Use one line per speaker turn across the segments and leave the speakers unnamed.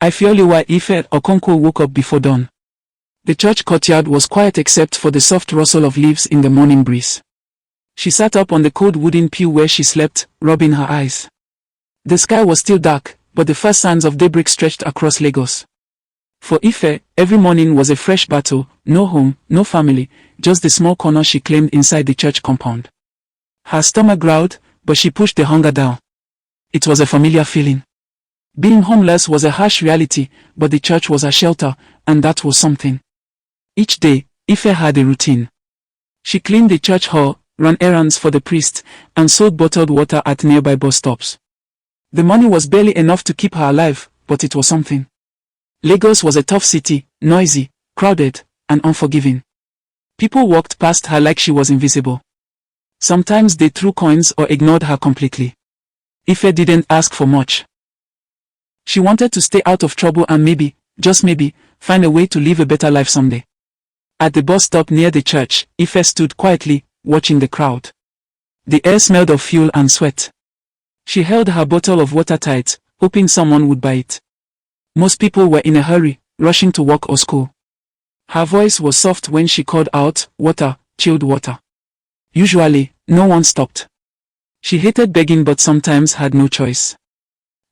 Ifeoluwa Ife Okonkwo woke up before dawn. The church courtyard was quiet except for the soft rustle of leaves in the morning breeze. She sat up on the cold wooden pew where she slept, rubbing her eyes. The sky was still dark, but the first signs of daybreak stretched across Lagos. For Ife, every morning was a fresh battle, no home, no family, just the small corner she claimed inside the church compound. Her stomach growled, but she pushed the hunger down. It was a familiar feeling. Being homeless was a harsh reality, but the church was her shelter, and that was something. Each day, Ife had a routine. She cleaned the church hall, ran errands for the priest, and sold bottled water at nearby bus stops. The money was barely enough to keep her alive, but it was something. Lagos was a tough city, noisy, crowded, and unforgiving. People walked past her like she was invisible. Sometimes they threw coins or ignored her completely. Ife didn't ask for much. She wanted to stay out of trouble and maybe, just maybe, find a way to live a better life someday. At the bus stop near the church, Ife stood quietly, watching the crowd. The air smelled of fuel and sweat. She held her bottle of water tight, hoping someone would buy it. Most people were in a hurry, rushing to work or school. Her voice was soft when she called out, "Water, chilled water." Usually, no one stopped. She hated begging but sometimes had no choice.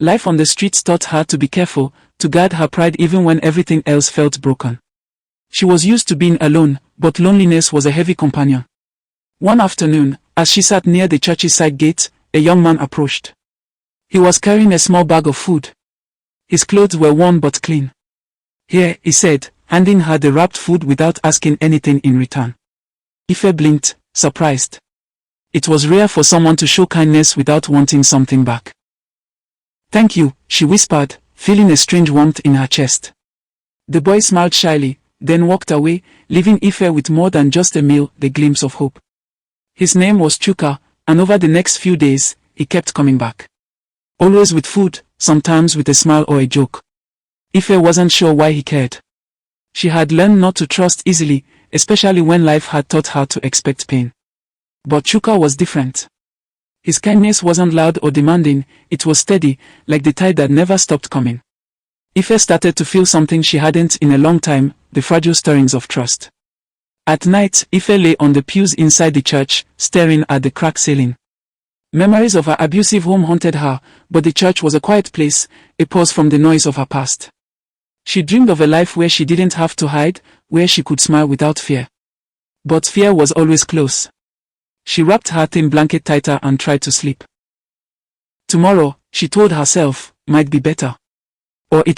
Life on the streets taught her to be careful, to guard her pride even when everything else felt broken. She was used to being alone, but loneliness was a heavy companion. One afternoon, as she sat near the church's side gate, a young man approached. He was carrying a small bag of food. His clothes were worn but clean. "Here," he said, handing her the wrapped food without asking anything in return. Ife blinked, surprised. It was rare for someone to show kindness without wanting something back. "Thank you," she whispered, feeling a strange warmth in her chest. The boy smiled shyly, then walked away, leaving Ife with more than just a meal, the glimpse of hope. His name was Chuka, and over the next few days, he kept coming back. Always with food, sometimes with a smile or a joke. Ife wasn't sure why he cared. She had learned not to trust easily, especially when life had taught her to expect pain. But Chuka was different. His kindness wasn't loud or demanding, it was steady, like the tide that never stopped coming. Ife started to feel something she hadn't in a long time, the fragile stirrings of trust. At night, Ife lay on the pews inside the church, staring at the cracked ceiling. Memories of her abusive home haunted her, but the church was a quiet place, a pause from the noise of her past. She dreamed of a life where she didn't have to hide, where she could smile without fear. But fear was always close. She wrapped her thin blanket tighter and tried to sleep. Tomorrow, she told herself, might be better. Or it